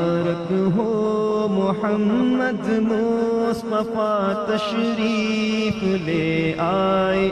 مبارک ہو محمد مصطفیٰ تشریف لے آئے۔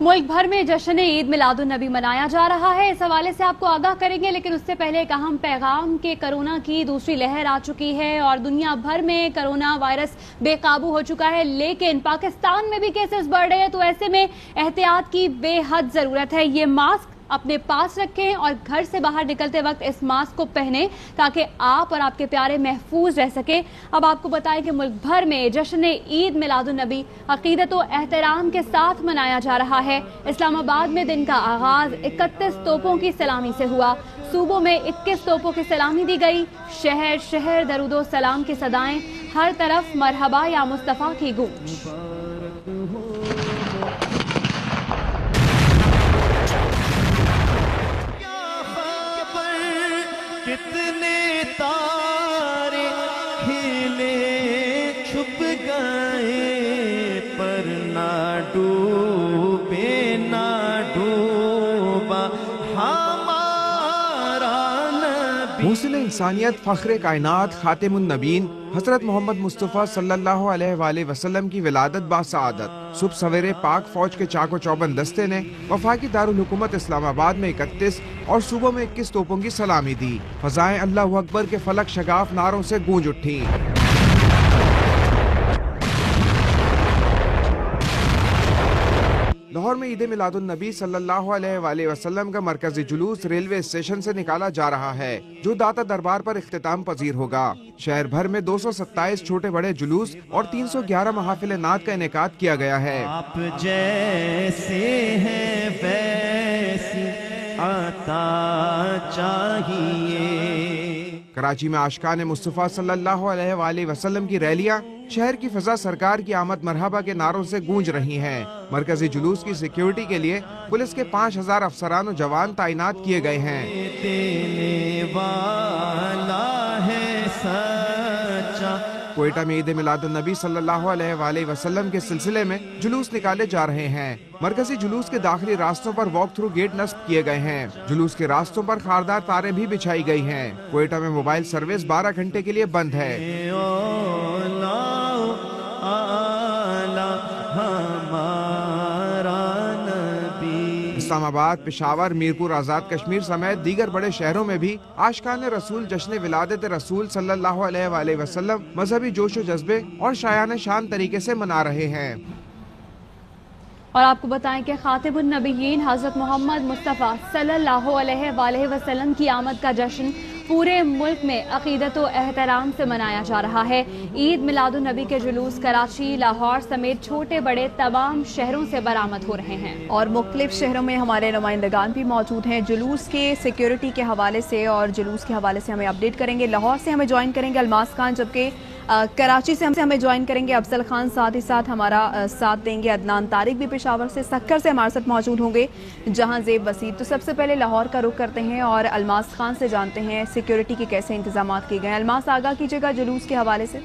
ملک بھر میں جشن عید میلاد النبی منایا جا رہا ہے، اس حوالے سے آپ کو آگاہ کریں گے، لیکن اس سے پہلے ایک اہم پیغام کہ کرونا کی دوسری لہر آ چکی ہے اور دنیا بھر میں کرونا وائرس بے قابو ہو چکا ہے، لیکن پاکستان میں بھی کیسز بڑھ رہے ہیں، تو ایسے میں احتیاط کی بے حد ضرورت ہے۔ یہ ماسک اپنے پاس رکھیں اور گھر سے باہر نکلتے وقت اس ماسک کو پہنیں تاکہ آپ اور آپ کے پیارے محفوظ رہ سکیں۔ اب آپ کو بتائیں کہ ملک بھر میں جشن عید میلاد النبی عقیدت و احترام کے ساتھ منایا جا رہا ہے۔ اسلام آباد میں دن کا آغاز 31 توپوں کی سلامی سے ہوا، صوبوں میں 21 توپوں کی سلامی دی گئی، شہر شہر درود و سلام کی صدائیں، ہر طرف مرحبا یا مصطفیٰ کی گونج۔ کتنے تارے کھلے چھپ گئے پر نہ ڈوبے نہ ڈوبا ہمارا نبی۔ محسن انسانیت فخر کائنات خاتم النبیین حضرت محمد مصطفیٰ صلی اللہ علیہ وآلہ وسلم کی ولادت باسعادت صبح سویرے پاک فوج کے چاق و چوبند دستے نے وفاقی دارالحکومت اسلام آباد میں 31 اور صوبوں میں 21 توپوں کی سلامی دی۔ فضائیں اللہ اکبر کے فلک شگاف نعروں سے گونج اٹھیں۔ لاہور میں عید میلاد النبی صلی اللہ علیہ وآلہ وسلم کا مرکزی جلوس ریلوے اسٹیشن سے نکالا جا رہا ہے، جو داتا دربار پر اختتام پذیر ہوگا۔ شہر بھر میں 227 چھوٹے بڑے جلوس اور 311 محافل نعت کا انعقاد کیا گیا ہے۔ آپ جیسے ہیں ویسے عطا چاہیے۔ کراچی میں عاشقان مصطفیٰ صلی اللہ علیہ وآلہ وسلم کی ریلیاں شہر کی فضا سرکار کی آمد مرحبا کے نعروں سے گونج رہی ہیں۔ مرکزی جلوس کی سیکیورٹی کے لیے پولیس کے 5000 افسران و جوان تعینات کیے گئے ہیں۔ دینے والا ہے سچا۔ کوئٹہ میں عید میلاد النبی صلی اللہ علیہ وآلہ وسلم کے سلسلے میں جلوس نکالے جا رہے ہیں۔ مرکزی جلوس کے داخلی راستوں پر واک تھرو گیٹ نصب کیے گئے ہیں۔ جلوس کے راستوں پر خاردار تاریں بھی بچھائی گئی ہیں۔ کوئٹہ میں موبائل سروس 12 گھنٹے کے لیے بند ہے۔ اسلام آباد، پشاور، میرپور آزاد کشمیر سمیت دیگر بڑے شہروں میں بھی عاشقان رسول جشن ولادت رسول صلی اللہ علیہ وآلہ وسلم مذہبی جوش و جذبے اور شایان شان طریقے سے منا رہے ہیں۔ اور آپ کو بتائیں کہ خاتم النبیین حضرت محمد مصطفیٰ صلی اللہ علیہ وآلہ وسلم کی آمد کا جشن پورے ملک میں عقیدت و احترام سے منایا جا رہا ہے۔ عید میلاد النبی کے جلوس کراچی، لاہور سمیت چھوٹے بڑے تمام شہروں سے برآمد ہو رہے ہیں اور مختلف شہروں میں ہمارے نمائندگان بھی موجود ہیں۔ جلوس کے سیکیورٹی کے حوالے سے اور جلوس کے حوالے سے ہمیں اپڈیٹ کریں گے۔ لاہور سے ہمیں جوائن کریں گے الماس خان، جبکہ کراچی سے ہمیں جوائن کریں گے افضل خان، ساتھ ہی ساتھ ہمارا ساتھ دیں گے عدنان طارق بھی پشاور سے، سکھر سے ہمارے ساتھ موجود ہوں گے جہاں زیب وسیع۔ تو سب سے پہلے لاہور کا رخ کرتے ہیں اور الماس خان سے جانتے ہیں سیکیورٹی کے کیسے انتظامات کیے گئے ہیں۔ الماس، آگاہ کیجیے گا جلوس کے حوالے سے۔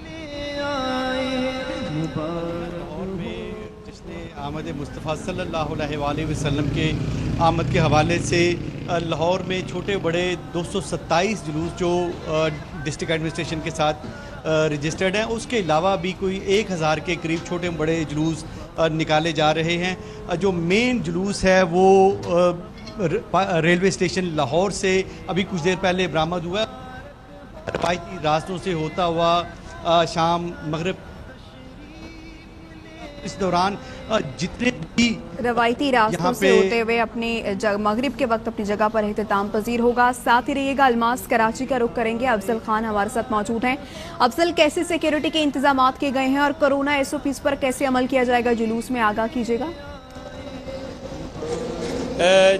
آمد مصطفیٰ صلی اللہ علیہ وآلہ وسلم کے آمد کے حوالے سے لاہور میں چھوٹے بڑے 227 جلوس جو ڈسٹرکٹ ایڈمنسٹریشن کے ساتھ رجسٹرڈ ہیں، اس کے علاوہ بھی کوئی 1000 کے قریب چھوٹے بڑے جلوس نکالے جا رہے ہیں۔ جو مین جلوس ہے وہ ریلوے اسٹیشن لاہور سے ابھی کچھ دیر پہلے برآمد ہوا، روایتی راستوں سے ہوتا ہوا شام مغرب۔ اس دوران جتنے بھی روایتی راستوں سے ہوتے ہوئے اپنی مغرب کے وقت اپنی جگہ پر اختتام پذیر ہوگا۔ ساتھ ہی رہیے گا الماس، کراچی کا رخ کریں گے، افضل خان ہمارے ساتھ موجود ہیں۔ افضل، کیسے سیکیورٹی کے انتظامات کیے گئے ہیں اور کرونا SOPs پر کیسے عمل کیا جائے گا جلوس میں، آگاہ کیجیے گا۔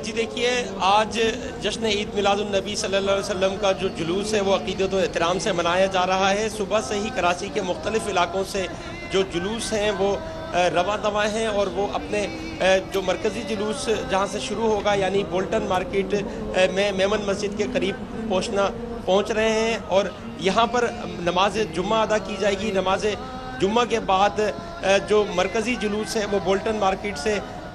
جی دیکھیے، آج جشن عید میلاد النبی صلی اللہ علیہ وسلم کا جو جلوس ہے وہ عقیدت و احترام سے منایا جا رہا ہے۔ صبح سے ہی کراچی کے مختلف علاقوں سے جو جلوس ہیں وہ رواں دواں ہیں اور وہ اپنے جو مرکزی جلوس جہاں سے شروع ہوگا یعنی بولٹن مارکیٹ میں میمن مسجد کے قریب پہنچ رہے ہیں اور یہاں پر نماز جمعہ ادا کی جائے گی۔ نماز جمعہ کے بعد جو مرکزی جلوس ہے وہ بولٹن مارکیٹ سے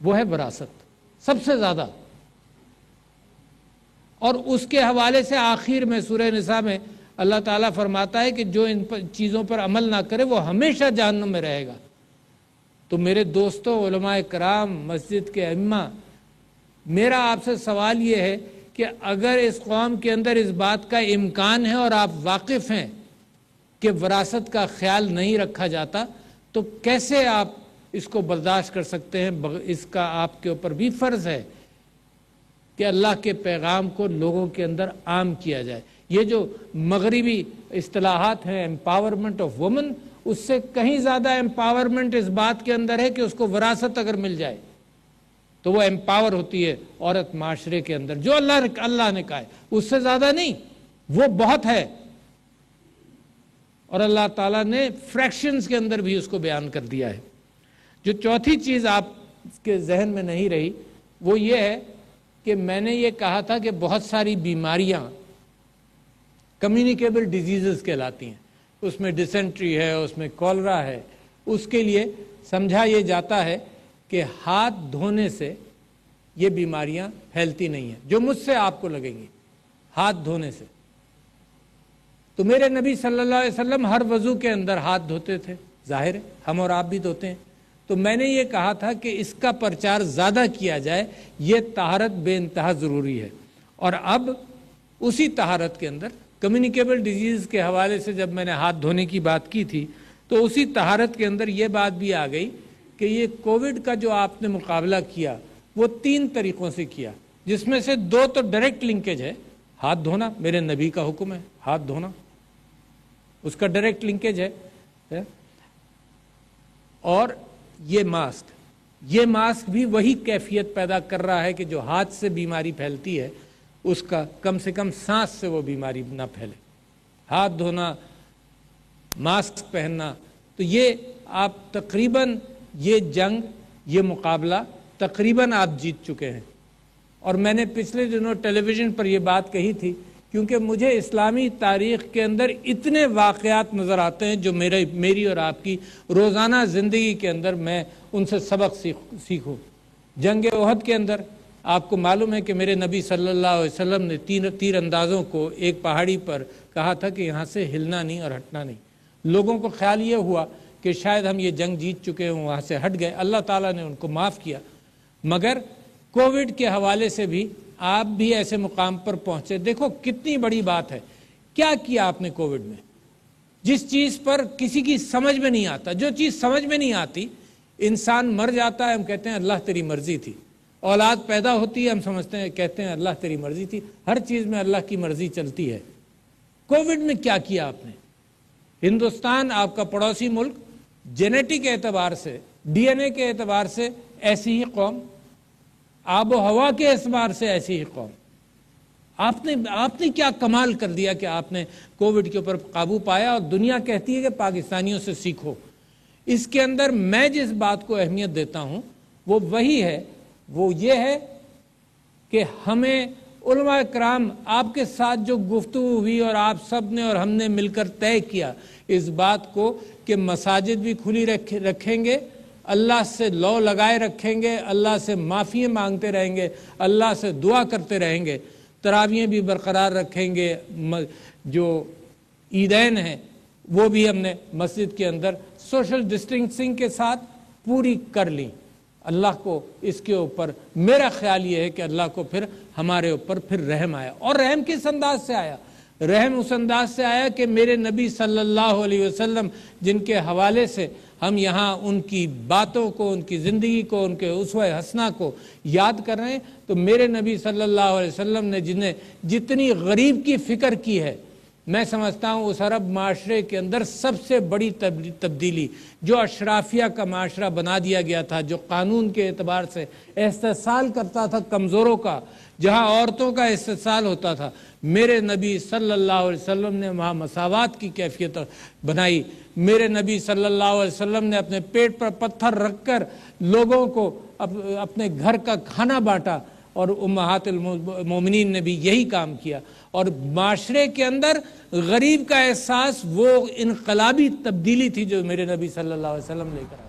وہ ہے وراثت سب سے زیادہ. اور اس کے حوالے سے آخر میں سورہ نساء میں اللہ تعالیٰ فرماتا ہے کہ جو ان چیزوں پر عمل نہ کرے وہ ہمیشہ جہنم میں رہے گا. تو میرے دوستوں، علماء کرام، مسجد کے ائمہ، میرا آپ سے سوال یہ ہے کہ اگر اس قوم کے اندر اس بات کا امکان ہے اور آپ واقف ہیں کہ وراثت کا خیال نہیں رکھا جاتا، تو کیسے آپ اس کو برداشت کر سکتے ہیں؟ اس کا آپ کے اوپر بھی فرض ہے کہ اللہ کے پیغام کو لوگوں کے اندر عام کیا جائے. یہ جو مغربی اصطلاحات ہیں امپاورمنٹ آف وومن، اس سے کہیں زیادہ امپاورمنٹ اس بات کے اندر ہے کہ اس کو وراثت اگر مل جائے تو وہ امپاور ہوتی ہے عورت معاشرے کے اندر، جو اللہ نے کہا ہے، اس سے زیادہ نہیں، وہ بہت ہے. اور اللہ تعالیٰ نے فریکشنز کے اندر بھی اس کو بیان کر دیا ہے. جو چوتھی چیز آپ کے ذہن میں نہیں رہی وہ یہ ہے کہ میں نے یہ کہا تھا کہ بہت ساری بیماریاں کمیونیکیبل ڈیزیزز کہلاتی ہیں. اس میں ڈسینٹری ہے، اس میں کولرا ہے. اس کے لیے سمجھا یہ جاتا ہے کہ ہاتھ دھونے سے یہ بیماریاں پھیلتی نہیں ہیں جو مجھ سے آپ کو لگیں گی، ہاتھ دھونے سے. تو میرے نبی صلی اللہ علیہ وسلم ہر وضو کے اندر ہاتھ دھوتے تھے، ظاہر ہے ہم اور آپ بھی دھوتے ہیں. تو میں نے یہ کہا تھا کہ اس کا پرچار زیادہ کیا جائے، یہ طہارت بے انتہا ضروری ہے. اور اب اسی طہارت کے اندر کمیونیکیبل ڈیزیز کے حوالے سے جب میں نے ہاتھ دھونے کی بات کی تھی تو اسی طہارت کے اندر یہ بات بھی آ گئی کہ یہ کووڈ کا جو آپ نے مقابلہ کیا وہ 3 طریقوں سے کیا، جس میں سے 2 تو ڈائریکٹ لنکیج ہے. ہاتھ دھونا میرے نبی کا حکم ہے، ہاتھ دھونا اس کا ڈائریکٹ لنکیج ہے. اور یہ ماسک بھی وہی کیفیت پیدا کر رہا ہے کہ جو ہاتھ سے بیماری پھیلتی ہے اس کا کم سے کم سانس سے وہ بیماری نہ پھیلے. ہاتھ دھونا، ماسک پہننا، تو یہ آپ تقریباً یہ جنگ، یہ مقابلہ تقریباً آپ جیت چکے ہیں. اور میں نے پچھلے دنوں ٹیلی ویژن پر یہ بات کہی تھی کیونکہ مجھے اسلامی تاریخ کے اندر اتنے واقعات نظر آتے ہیں جو میری اور آپ کی روزانہ زندگی کے اندر میں ان سے سبق سیکھوں. جنگ احد کے اندر آپ کو معلوم ہے کہ میرے نبی صلی اللہ علیہ وسلم نے تیر اندازوں کو ایک پہاڑی پر کہا تھا کہ یہاں سے ہلنا نہیں اور ہٹنا نہیں. لوگوں کو خیال یہ ہوا کہ شاید ہم یہ جنگ جیت چکے ہیں، وہاں سے ہٹ گئے. اللہ تعالیٰ نے ان کو معاف کیا. مگر کووڈ کے حوالے سے بھی آپ بھی ایسے مقام پر پہنچے. دیکھو کتنی بڑی بات ہے. کیا کیا آپ نے کووڈ میں؟ جس چیز پر کسی کی سمجھ میں نہیں آتا، جو چیز سمجھ میں نہیں آتی، انسان مر جاتا ہے ہم کہتے ہیں اللہ تیری مرضی تھی. اولاد پیدا ہوتی ہے ہم سمجھتے ہیں، کہتے ہیں اللہ تیری مرضی تھی. ہر چیز میں اللہ کی مرضی چلتی ہے. کووڈ میں کیا کیا آپ نے؟ ہندوستان آپ کا پڑوسی ملک، جینیٹک اعتبار سے، ڈی این اے کے اعتبار سے ایسی ہی قوم، آب و ہوا کے اعتبار سے ایسی ہی قوم. آپ نے کیا کمال کر دیا کہ آپ نے کووڈ کے اوپر قابو پایا اور دنیا کہتی ہے کہ پاکستانیوں سے سیکھو. اس کے اندر میں جس بات کو اہمیت دیتا ہوں وہ وہی ہے، وہ یہ ہے کہ ہمیں علماء کرام آپ کے ساتھ جو گفتگو ہوئی اور آپ سب نے اور ہم نے مل کر طے کیا اس بات کو کہ مساجد بھی کھلی رکھیں گے، اللہ سے لو لگائے رکھیں گے، اللہ سے معافی مانگتے رہیں گے، اللہ سے دعا کرتے رہیں گے، تراویحیں بھی برقرار رکھیں گے، جو عیدین ہیں وہ بھی ہم نے مسجد کے اندر سوشل ڈسٹینسنگ کے ساتھ پوری کر لی. اللہ کو اس کے اوپر میرا خیال یہ ہے کہ اللہ کو پھر ہمارے اوپر پھر رحم آیا. اور رحم کس انداز سے آیا؟ رحم اس انداز سے آیا کہ میرے نبی صلی اللہ علیہ وسلم جن کے حوالے سے ہم یہاں ان کی باتوں کو، ان کی زندگی کو، ان کے اسوہ حسنہ کو یاد کر رہے ہیں، تو میرے نبی صلی اللہ علیہ وسلم نے جنہیں جتنی غریب کی فکر کی ہے، میں سمجھتا ہوں اس عرب معاشرے کے اندر سب سے بڑی تبدیلی جو اشرافیہ کا معاشرہ بنا دیا گیا تھا، جو قانون کے اعتبار سے استحصال کرتا تھا کمزوروں کا، جہاں عورتوں کا استحصال ہوتا تھا، میرے نبی صلی اللہ علیہ وسلم نے وہاں مساوات کی کیفیت بنائی. میرے نبی صلی اللہ علیہ وسلم نے اپنے پیٹ پر پتھر رکھ کر لوگوں کو اپنے گھر کا کھانا بانٹا، اور امہات المومنین نے بھی یہی کام کیا. اور معاشرے کے اندر غریب کا احساس وہ انقلابی تبدیلی تھی جو میرے نبی صلی اللہ علیہ وسلم لے کر آئے.